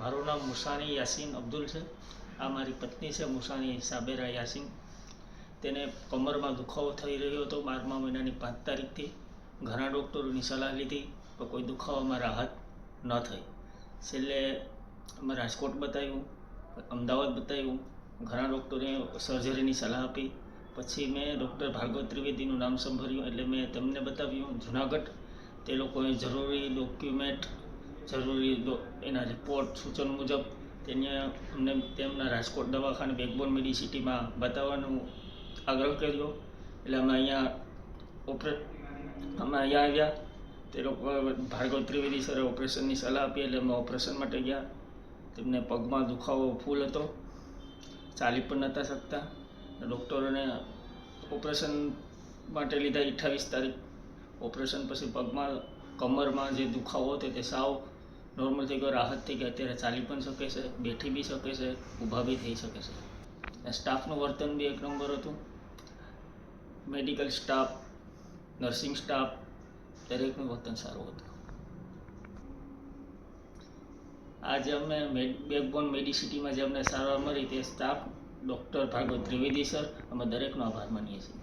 મારું નામ મુસાની યાસીન અબ્દુલ છે. આ મારી પત્ની છે મુસાની સાબેરા યાસીન. તેને કમરમાં દુખાવો થઈ રહ્યો હતો 12મા મહિનાની 5 તારીખથી. ઘણા ડૉક્ટરોની સલાહ લીધી પણ કોઈ દુખાવામાં રાહત ન થઈ. છેલ્લે અમે રાજકોટ બતાવ્યું, અમદાવાદ બતાવ્યું, ઘણા ડૉક્ટરે સર્જરીની સલાહ આપી. પછી મેં ડૉક્ટર ભાર્ગવ ત્રિવેદીનું નામ સાંભળ્યું એટલે મેં તેમને બતાવ્યું જુનાગઢ. તે લોકોએ જરૂરી ડોક્યુમેન્ટ, જરૂરી એના રિપોર્ટ સૂચન મુજબ અમને તેમના રાજકોટ દવાખાને બેકબોન મેડિસિટીમાં બતાવવાનું આગ્રહ કર્યો. એટલે અમે અહીંયા આવ્યા. તે લોકો ભાર્ગવ ત્રિવેદી સરે ઓપરેશનની સલાહ આપી એટલે અમે ઓપરેશન માટે ગયા. તેમને પગમાં દુખાવો ફૂલ હતો, ચાલી પણ નહોતા શકતા. ડૉક્ટરોને ઓપરેશન માટે લીધા 28 તારીખ. ઓપરેશન પછી પગમાં કમરમાં જે દુખાવો હતો તે સાવ નોર્મલ થઈ ગયો, રાહત થઈ ગઈ. અત્યારે ચાલી પણ શકે છે, બેઠી બી શકે છે, ઊભા બી થઈ શકે છે. સ્ટાફનું વર્તન બી એક નંબર હતું. મેડિકલ સ્ટાફ, નર્સિંગ સ્ટાફ દરેકનું વર્તન સારું હતું. આજે અમને બેકબોન મેડિસિટીમાં જે અમને સારવાર મળી તે staff, doctor Bhargav Trivedi sir, અમે દરેકનો આભાર માનીએ છીએ.